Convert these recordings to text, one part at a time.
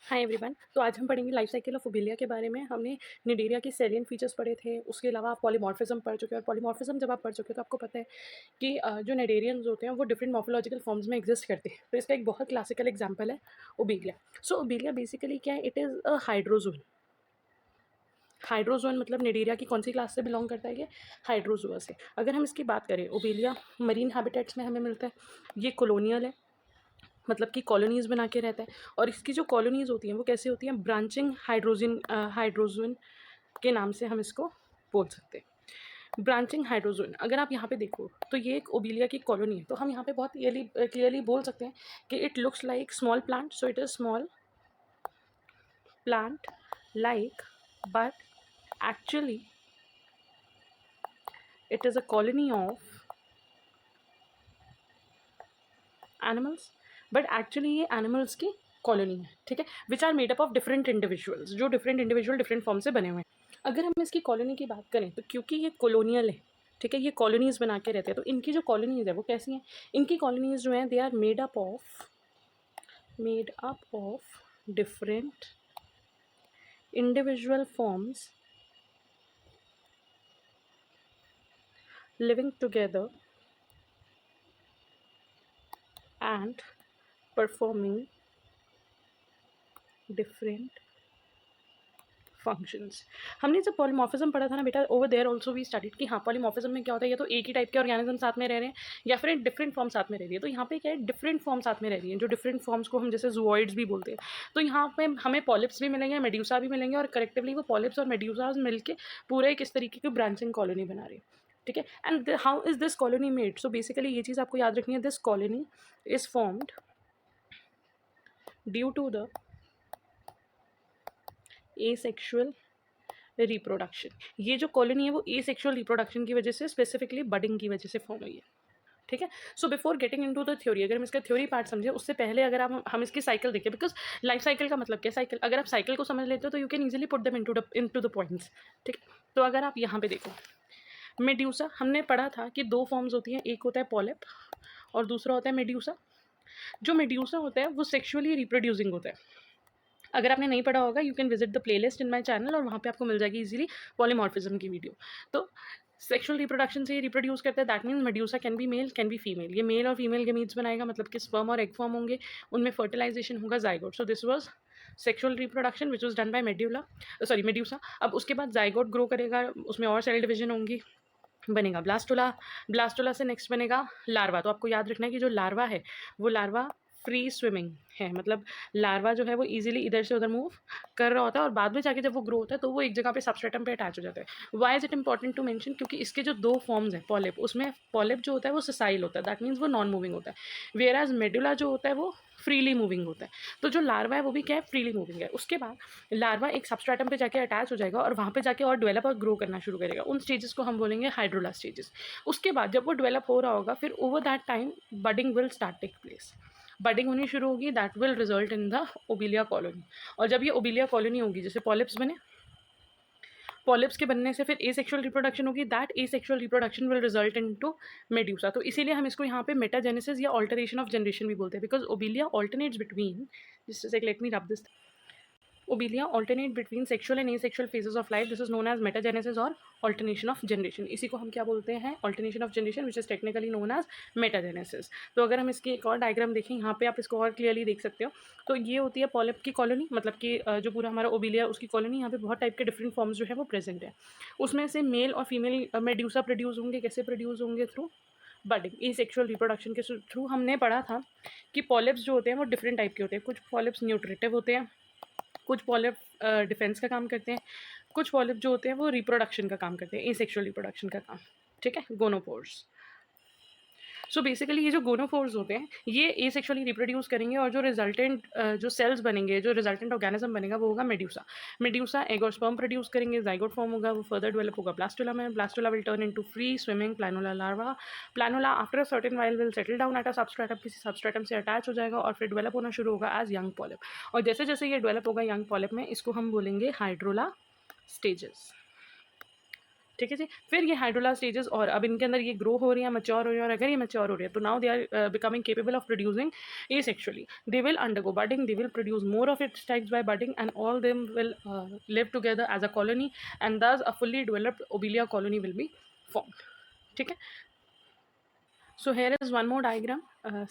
Hi everyone. तो आज हम पढ़ेंगे लाइफ साइकिल ऑफ ओबेलिया के बारे में। हमने निडेरिया के सेलियन फीचर्स पढ़े थे, उसके अलावा आप पॉलीमॉर्फिज्म पढ़ चुके हैं। और पॉलीमॉर्फिज्म जब आप पढ़ चुके हैं तो आपको पता है कि जो निडेरियंस होते हैं वो डिफरेंट मॉर्फोलॉजिकल फॉर्म्स में एग्जिस्ट करते हैं। तो इसका एक बहुत क्लासिकल एग्जांपल है ओबेलिया। सो ओबेलिया बेसिकली क्या है, it is a hydrazone. Hydrazone मतलब निडेरिया की कौन सी क्लास से बिलोंग करता है, ये हाइड्रोजोआ से। अगर हम इसकी बात करें, ओबेलिया मरीन हैबिटेट्स में हमें मिलता है। ये कॉलोनियल है, मतलब कि कॉलोनीज़ बना के रहता है। और इसकी जो कॉलोनीज़ होती हैं वो कैसे होती हैं, ब्रांचिंग हाइड्रोजन के नाम से हम इसको बोल सकते हैं। ब्रांचिंग हाइड्रोजन, अगर आप यहाँ पे देखो तो ये एक ओबेलिया की कॉलोनी है। तो हम यहाँ पे बहुत क्लियरली बोल सकते हैं कि it looks like small plant. So it is small plant like, but actually it is a colony of animals. But actually ये एनिमल्स की कॉलोनी है, ठीक है, which are made up of different individuals, जो डिफरेंट इंडिविजुअल डिफरेंट फॉर्म से बने हुए हैं। अगर हम इसकी कॉलोनी की बात करें तो क्योंकि ये कॉलोनियल है, ठीक है, ये कॉलोनीज़ बना के रहते हैं, तो इनकी जो कॉलोनीज़ है वो कैसी हैं, इनकी कॉलोनीज़ जो हैं they are made up of different individual forms living together and performing different functions. हमने जब पॉलीमॉर्फिज्म पढ़ा था ना बेटा, over there also we studied कि हाँ पॉलीमॉर्फिज्म में क्या होता है, या तो एक ही टाइप के ऑर्गेनिज्म साथ में रह रहे हैं या फिर डिफरेंट फॉर्म साथ में रह रही है। तो यहाँ पे क्या है, डिफरेंट फॉर्म साथ में रह रही है, जो डिफरेंट फॉर्म्स को हम जैसे जूऑइड्स भी बोलते हैं। तो यहाँ पे हमें पॉलिप्स भी मिलेंगे, मेड्यूसा भी मिलेंगे, और कलेक्टिवली वो पॉलिप्स और मेड्यूसाज मिलकर पूरे एक इस तरीके की ब्रांचिंग कॉलोनी बना रही है, ठीक है। And how is this colony made, so basically ये चीज़ आपको याद रखनी है, this colony is formed due to the asexual reproduction. ये जो कॉलोनी है वो एसेक्सुअल रिप्रोडक्शन की वजह से, स्पेसिफिकली बडिंग की वजह से फॉर्म हुई है, ठीक है। So before getting into the theory, अगर हम इसका थ्योरी पार्ट समझे उससे पहले अगर हम इसकी साइकिल देखें, बिकॉज लाइफ साइकिल का मतलब क्या, साइकिल, अगर आप साइकिल को समझ लेते हो तो you can easily put them into the points, ठीक है। तो अगर आप यहाँ पे देखो, मेड्यूसा हमने पढ़ा था कि दो फॉर्म्स होती हैं, एक होता है पॉलिप और दूसरा होता है मेड्यूसा। जो मेड्यूसा होता है वो सेक्सुअली रिप्रोड्यूसिंग होता है। अगर आपने नहीं पढ़ा होगा, you can visit the playlist in my channel, और वहाँ पे आपको मिल जाएगी इजीली पॉलीमॉर्फिज्म की वीडियो। तो सेक्सुअल रिप्रोडक्शन से ये रिप्रोड्यूस करता है, that means medusa can be mail can be female. ये मेल और फीमेल गेमीट्स बनाएगा, मतलब कि स्पर्म और एग फॉर्म होंगे, उनमें फर्टिलाइजेशन होगा, zygote. So this was sexual reproduction which was done by medusa. अब उसके बाद जाइगोट ग्रो करेगा, उसमें और सेल डिविजन होंगी, बनेगा ब्लास्टोला। ब्लास्टोला से नेक्स्ट बनेगा लार्वा। तो आपको याद रखना है कि जो लार्वा है वो लार्वा फ्री स्विमिंग है, मतलब लार्वा जो है वो इजीली इधर से उधर मूव कर रहा होता है, और बाद में जाके जब वो ग्रो होता है तो वो एक जगह पे सबस्ट्रेटम पे अटैच हो जाता है। Why is it important to mention, क्योंकि इसके जो दो फॉर्म्स हैं पॉलिप, उसमें पॉलिप जो होता है वो ससाइल होता है, दैट मीन्स वो नॉन मूविंग होता है, वेयर एज मेडुला जो होता है वो फ्रीली मूविंग होता है। तो जो लार्वा है वो भी क्या है, फ्रीली मूविंग है। उसके बाद लार्वा एक सबस्ट्रेटम पे जाके अटैच हो जाएगा और वहाँ पे जाके और डेवलप और ग्रो करना शुरू करेगा। उन स्टेजेस को हम बोलेंगे हाइड्रोला स्टेजेस। उसके बाद जब वो डेवलप हो रहा होगा, फिर over that time budding will start take place. Budding होनी शुरू होगी, that will result in the Obelia colony. और जब ये ओबेलिया कॉलोनी होगी, जैसे पॉलिप्स बने, पॉलिप्स के बनने से फिर एसेक्सुअल रिप्रोडक्शन होगी, that asexual reproduction will result into medusa. तो इसीलिए हम इसको यहाँ पे मेटाजेनेसिस या ऑल्टरेशन ऑफ जनरेशन भी बोलते हैं, because Obelia alternates between, just let me rub this, Obelia alternate between sexual and asexual phases of life. This is known as metagenesis or alternation of generation. इसी को हम क्या बोलते हैं, alternation of generation, which is technically known as metagenesis. तो अगर हम इसकी एक और डायग्राम देखें, यहाँ पे आप इसको और क्लियरली देख सकते हो। तो ये होती है पॉलिप की कॉलोनी, मतलब कि जो पूरा हमारा ओबेलिया उसकी कॉलोनी, यहाँ पे बहुत टाइप के डिफरेंट फॉर्म्स जो है वो प्रेजेंट है। उसमें से मेल और फीमेल मेड्यूसा प्रोड्यूस होंगे। कैसे प्रोड्यूस होंगे, थ्रू बडिंग, एसेक्सुअल रिप्रोडक्शन के थ्रू। हमने पढ़ा था कि पॉलिप्स जो होते हैं वो डिफरेंट टाइप के होते हैं। कुछ पॉलिप्स न्यूट्रिटिव होते हैं, कुछ पॉलिप डिफेंस का काम करते हैं, कुछ पॉलिप जो होते हैं वो रिप्रोडक्शन का काम करते हैं, एसेक्सुअल रिप्रोडक्शन का काम, ठीक है, गोनोपोर्स। सो बेसिकली ये जो गोनोफोर्स होते हैं ये एसेक्सुअली रिप्रोड्यूस करेंगे, और जो रिजल्टेंट जो सेल्स बनेंगे, जो रिजल्टेंट ऑर्गेनिज्म बनेगा वो होगा मेड्यूसा। मेड्यूसा एग और स्पर्म प्रोड्यूस करेंगे, जाइगोट फॉर्म होगा, वो फर्दर डेवलप होगा ब्लास्टोला में। Blastula will turn into free swimming planula larva. Planula after a certain while will settle down at a substratum, किसी सबस्ट्रेटम से अटैच हो जाएगा और फिर डेवलप होना शुरू होगा एज यंग पॉलिप। और जैसे जैसे ये डेवलप होगा यंग पॉलिप में, इसको हम बोलेंगे हाइड्रोला स्टेजेस। ठीक है जी। फिर ये हाइड्रोला स्टेजेस, और अब इनके अंदर ये ग्रो हो रही है, मैच्योर हो रही है, और अगर ये मैच्योर हो रही है तो now they are becoming capable of producing asexually. They will undergo budding, they will produce more of its types by budding, and all them will live together as a colony, and thus a fully developed obelia colony will be formed. ठीक है. So here is one more diagram.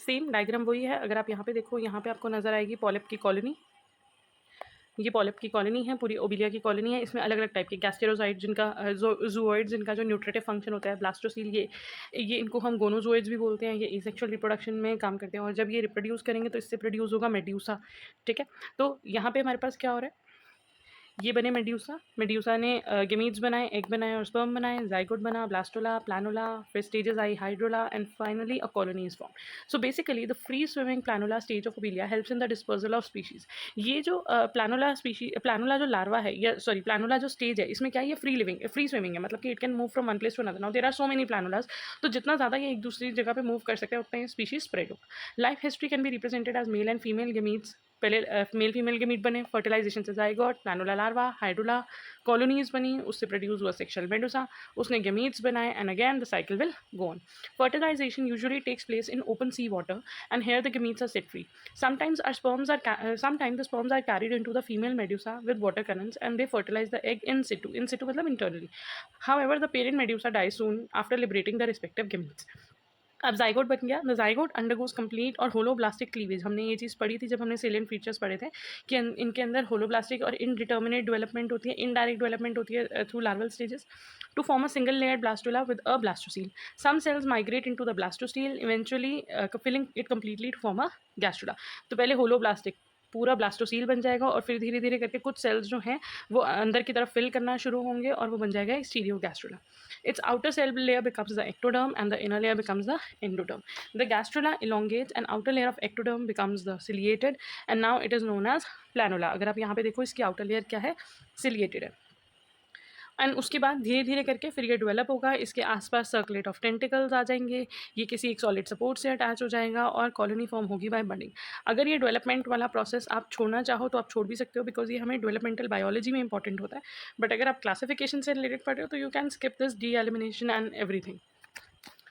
Same diagram वही है. अगर आप यहाँ पे देखो, यहाँ पे आपको नजर आएगी पॉलिप की कॉलोनी. ये पॉलिप की कॉलोनी है, पूरी ओबिलिया की कॉलोनी है. इसमें अलग अलग टाइप के गैस्टेरोसाइड जिनका जूओइड्स जिनका जो न्यूट्रेटिव फंक्शन होता है, ब्लास्टोसील, ये इनको हम गोनोजोइड्स भी बोलते हैं. ये एसेक्सुअल रिप्रोडक्शन में काम करते हैं, और जब ये रिप्रोड्यूस करेंगे तो इससे प्रोड्यूस होगा मेड्यूसा. ठीक है. तो यहाँ पे हमारे पास क्या हो रहा है, ये बने मेड्यूसा. मेड्यूसा ने गेमीट्स बनाए, एग बनाए और स्पर्म बनाए, जाइगोट बना, ब्लास्टोला, प्लानोला, फिर स्टेजेस आई hydrula, and finally a colony is form. So basically the free swimming planula stage of Obelia helps in the dispersal of species. ये जो प्लानोला जो लार्वा है, या सॉरी प्लानोला जो स्टेज है, इसमें क्या है, ये फ्री लिविंग फ्री स्विमिंग है. मतलब कि it can move from one place to another. Now there are so many planulas. तो जितना ज़्यादा ये एक दूसरी जगह पे मूव कर सकते हैं उतना ये स्पीशीज स्प्रेड हो. Life history can be represented as male and female gametes. पहले मेल फीमेल के मीट बने, फर्टिलाइजेशन से zygote, planula larva, hydrula, colonies बनी, उससे प्रोड्यूस हुआ सेक्शुअल मेडुसा, उसने गेमीट्स बनाए, and again the cycle will go on. Fertilization usually takes place in open sea water, and here the gametes are set free. Sometimes the sperms are carried into the female medusa with water currents, and they fertilize the egg in situ. In situ मतलब internally. However, the parent medusa dies soon after liberating the respective gametes. अब zygote बन गया. The zygote undergoes complete और holoblastic cleavage. हमने ये चीज़ पढ़ी थी जब हमने सेलिएंट फीचर्स पढ़े थे कि इनके अंदर होलोब्लास्टिक और इनडिटर्मिनेट डेवलपमेंट होती है, इनडायरेक्ट डेवलपमेंट होती है through larval stages to form a single layered blastula with a blastocoel. Some cells migrate into the blastocoel, eventually filling it completely to form a gastrula. तो पहले holoblastic पूरा blastocoel बन जाएगा, और फिर धीरे धीरे करके कुछ सेल्स जो हैं वो अंदर की तरफ फिल करना शुरू होंगे, और वो बन जाएगा stereo gastrula. Its outer cell layer becomes the ectoderm, and the inner layer becomes the endoderm. The gastrula elongates, and outer layer of ectoderm becomes the ciliated, and now it is known as planola. अगर आप यहाँ पे देखो, इसकी outer layer क्या है, ciliated है. And उसके बाद धीरे धीरे करके फिर ये डेवलप होगा. इसके आसपास सर्कुलेट ऑफ टेंटिकल्स आ जाएंगे, ये किसी एक सॉलिड सपोर्ट से अटैच हो जाएगा, और कॉलोनी फॉर्म होगी बाय बडिंग. अगर ये डेवलपमेंट वाला प्रोसेस आप छोड़ना चाहो तो आप छोड़ भी सकते हो, बिकॉज ये हमें डेवलपमेंटल बायोलॉजी में इंपॉर्टेंट होता है. बट अगर आप क्लासिफिकेशन से रिलेटेड पढ़ रहे हो तो you can skip this D elimination and everything.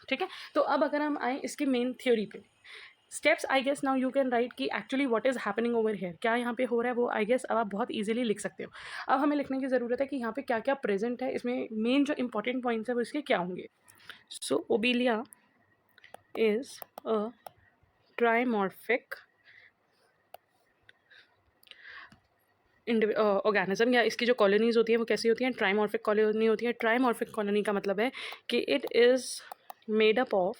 ठीक है. तो अब अगर हम आए इसके मेन थ्योरी पे, steps I guess now you can write कि actually what is happening over here, क्या यहाँ पे हो रहा है, वो आई गेस अब आप बहुत इजीली लिख सकते हो. अब हमें लिखने की ज़रूरत है कि यहाँ पे क्या क्या प्रेजेंट है, इसमें मेन जो इंपॉर्टेंट पॉइंट्स है वो इसके क्या होंगे. सो ओबिलिया इज अ ट्राइमॉर्फिक ऑर्गेनिज्म, या इसकी जो कॉलोनीज होती हैं वो कैसी होती हैं, ट्राइमॉर्फिक कॉलोनी होती है. ट्राइमॉर्फिक कॉलोनी का मतलब है कि it is made up of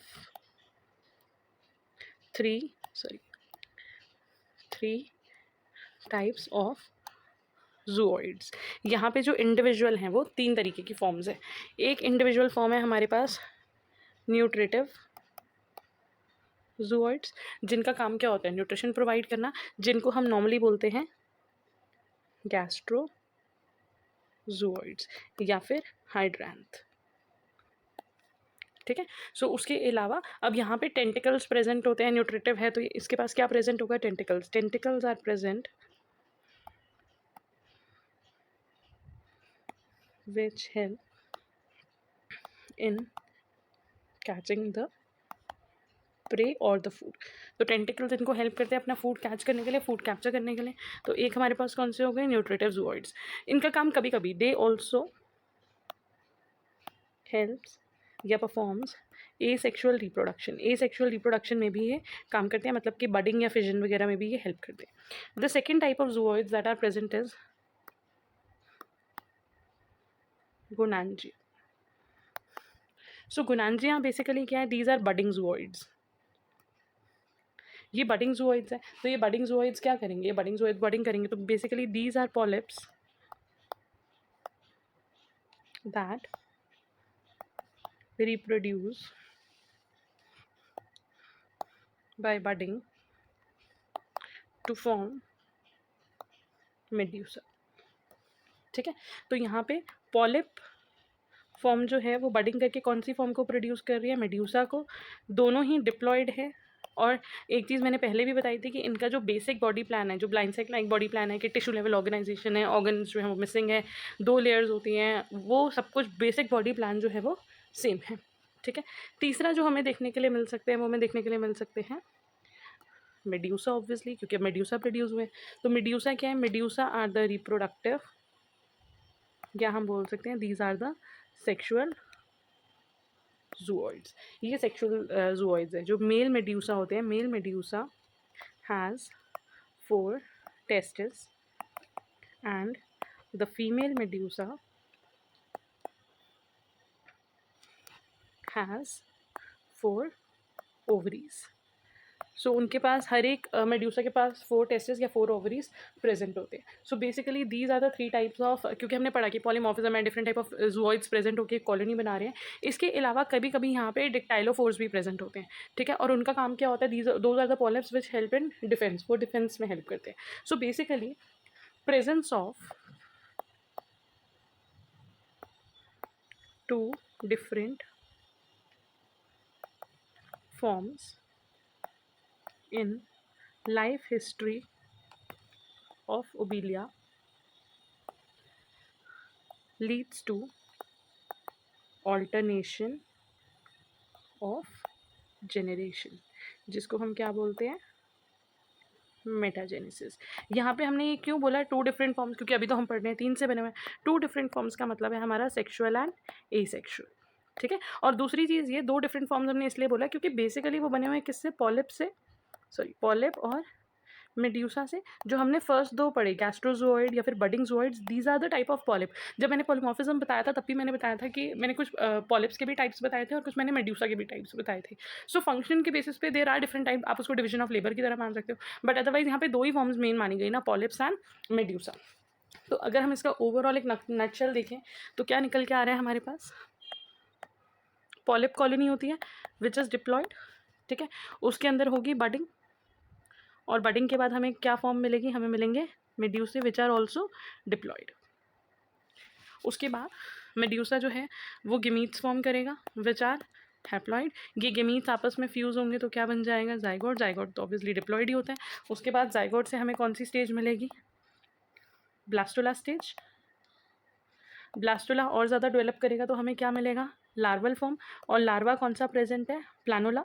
three types of zooids. यहाँ पे जो इंडिविजुअल हैं वो तीन तरीके की फॉर्म्स है. एक इंडिविजुअल फॉर्म है हमारे पास न्यूट्रिटिव जूओइड्स, जिनका काम क्या होता है, न्यूट्रिशन प्रोवाइड करना, जिनको हम नॉर्मली बोलते हैं गैस्ट्रोजूओइड्स या फिर हाइड्रैंथ. ठीक है. सो उसके अलावा अब यहाँ पे टेंटिकल्स प्रेजेंट होते हैं. न्यूट्रिटिव है तो इसके पास क्या प्रेजेंट होगा, tentacles are present which help in catching the prey or the food. तो टेंटिकल्स इनको हेल्प करते हैं अपना फूड कैच करने के लिए, फूड कैप्चर करने के लिए. तो एक हमारे पास कौन से हो गए, न्यूट्रिटिव जूओइड्स. इनका काम कभी कभी दे ऑल्सो हेल्प्स या परफॉर्म्स एसेक्सुअल रिप्रोडक्शन में भी ये काम करते हैं, मतलब कि बडिंग या फिजन वगैरह में भी ये हेल्प करते हैं. The second type of zooids that are present is gonangia. सो गोनांजिया बेसिकली क्या है, दीज आर बडिंग जूओइड्स. ये बडिंग जूओइड्स है. तो ये बडिंग जूओइड्स क्या करेंगे, ये बडिंग जूओइड्स बडिंग करेंगे. तो basically these are polyps that reproduce by budding to form medusa. ठीक है. तो यहाँ पे पॉलिप फॉर्म जो है वो बडिंग करके कौन सी फॉर्म को प्रोड्यूस कर रही है, मेड्यूसा को. दोनों ही डिप्लॉयड है और एक चीज़ मैंने पहले भी बताई थी कि इनका जो बेसिक बॉडी प्लान है, जो ब्लाइंड सेक लाइक बॉडी प्लान है कि टिश्यू लेवल ऑर्गेनाइजेशन है, ऑर्गन्स जो है वो मिसिंग है, 2 लेयर्स होती हैं, वो सब कुछ बेसिक बॉडी प्लान जो है वो सेम है, ठीक है। तीसरा जो हमें देखने के लिए मिल सकते हैं, वो हमें देखने के लिए मिल सकते हैं मेड्यूसा, ऑब्वियसली, क्योंकि मेड्यूसा प्रोड्यूस हुए। तो मेड्यूसा क्या है? मेड्यूसा आर द रिप्रोडक्टिव, या हम बोल सकते हैं these are the sexual zooids. ये सेक्शुअल जूओइड्स है। जो मेल मेड्यूसा होते हैं, male medusa has 4 testes and the female medusa has 4 ovaries. So उनके पास हर एक मेड्यूसा के पास 4 टेस्टिस या 4 ओवरीज प्रेजेंट होते हैं। So basically these are the 3 types of, क्योंकि हमने पढ़ा कि पॉलीमॉर्फिज्म में different type of zooids present होकर कॉलोनी बना रहे हैं। इसके अलावा कभी कभी यहाँ पे डिक्टाइलोफोर्स भी प्रेजेंट होते हैं, ठीक है। और उनका काम क्या होता है? Those are the polyps which help in defense, वो डिफेंस में हेल्प करते हैं। So basically presence of 2 different forms in life history of Obelia leads to alternation of generation, जिसको हम क्या बोलते हैं? मेटाजेनेसिस। यहाँ पे हमने ये क्यों बोला 2 डिफरेंट फॉर्म्स? क्योंकि अभी तो हम पढ़ रहे हैं 3 से बने हुए हैं। 2 डिफरेंट फॉर्म्स का मतलब है हमारा सेक्शुअल एंड एसेक्शुअल, ठीक है। और दूसरी चीज़ ये 2 डिफरेंट फॉर्म्स हमने इसलिए बोला क्योंकि बेसिकली वो बने हुए हैं किससे? पॉलिप से, सॉरी पॉलिप और मेड्यूसा से। जो हमने फर्स्ट 2 पढ़े, गैस्ट्रोजोइड या फिर budding zooids, these are the type of polyp. जब मैंने पॉलीमॉर्फिज्म बताया था तब भी मैंने बताया था कि मैंने कुछ पॉलिप्स के भी टाइप्स बताए थे और कुछ मैंने मेड्यूसा के भी टाइप्स बताए थे। सो फंक्शन के बेसिस पे देर आर डिफरेंट टाइप, आप उसको डिवीजन ऑफ लेबर की तरह मान सकते हो, बट अदरवाइज यहाँ पे 2 ही फॉर्म्स मेन मानी गई ना, पॉलिप्स एंड मेड्यूसा। तो अगर हम इसका ओवरऑल एक नटशेल देखें तो क्या निकल के आ रहा है हमारे पास? पॉलिप कॉलोनी होती है विच इज़ डिप्लॉयड, ठीक है। उसके अंदर होगी बडिंग, और बडिंग के बाद हमें क्या फॉर्म मिलेगी? हमें मिलेंगे medusae which are also diploid. उसके बाद मेड्यूसा जो है वो गेमीट्स फॉर्म करेगा विच आर हैप्लॉइड। ये गेमीट्स आपस में फ्यूज़ होंगे तो क्या बन जाएगा? जाइगोट। जाइगोट तो ऑब्वियसली डिप्लॉयड ही होता है। उसके बाद जाइगोट से हमें कौन सी स्टेज मिलेगी? Blastula stage. ब्लास्टोला और ज़्यादा डेवलप करेगा तो हमें क्या मिलेगा? Larval form. और लार्वा कौन सा प्रेजेंट है? प्लानोला।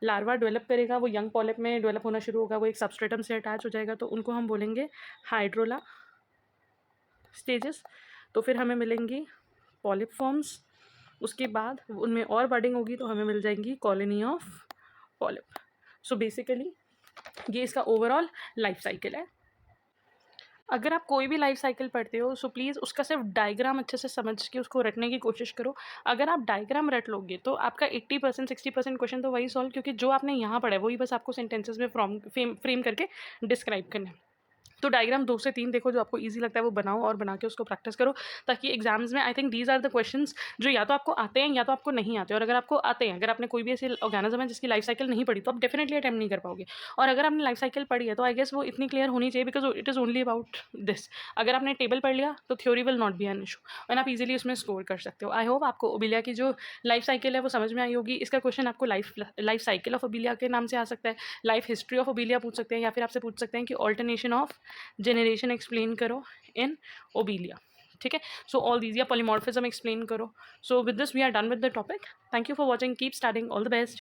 लार्वा डेवलप करेगा, वो यंग पॉलिप में डेवलप होना शुरू होगा, वो एक सबस्ट्रेटम से अटैच हो जाएगा, तो उनको हम बोलेंगे हाइड्रोला स्टेजेस। तो फिर हमें मिलेंगी पॉलिप फॉर्म्स। उसके बाद उनमें और बडिंग होगी तो हमें मिल जाएंगी colony of polyp. So basically ये इसका ओवरऑल लाइफ साइकिल है। अगर आप कोई भी लाइफ साइकिल पढ़ते हो सो प्लीज़ उसका सिर्फ डायग्राम अच्छे से समझ के उसको रटने की कोशिश करो। अगर आप डायग्राम रट लोगे तो आपका 80% 60% क्वेश्चन तो वही सॉल्व, क्योंकि जो आपने यहाँ पढ़ा है वही बस आपको सेंटेंसेस में फ्रेम करके डिस्क्राइब करना है। तो डायग्राम 2 से 3 देखो, जो आपको ईजी लगता है वो बनाओ और बना के उसको प्रैक्टिस करो, ताकि एग्जाम्स में I think these are the questions जो या तो आपको आते हैं या तो आपको नहीं आते। और अगर आपको आते हैं, अगर आपने कोई भी ऐसे ऑर्गेनिज्म है जिसकी लाइफ साइकिल नहीं पढ़ी तो आप डेफिनेटली अटेम्प्ट नहीं कर पाओगे। और अगर आपने लाइफ साइकिल पढ़ी है तो आई गेस वो इतनी क्लियर होनी चाहिए, because it is only about this. अगर आपने टेबल पढ़ लिया तो theory will not be an issue and आप इजीली उसमें स्कोर कर सकते हो। आई होप आपको ओबिलिया की जो लाइफ साइकिल है वो समझ में आई होगी। इसका क्वेश्चन आपको लाइफ साइकिल ऑफ ओबिलिया के नाम से आ सकता है, लाइफ हिस्ट्री ऑफ ओबिलिया पूछ सकते हैं, या फिर आपसे पूछ सकते हैं कि ऑल्टरनेशन ऑफ जेनरेशन एक्सप्लेन करो इन ओबिलिया, ठीक है। सो ऑल दीज, या पॉलीमॉर्फिज्म एक्सप्लेन करो। So with this we are done with the topic. Thank you for watching, keep studying, all the best.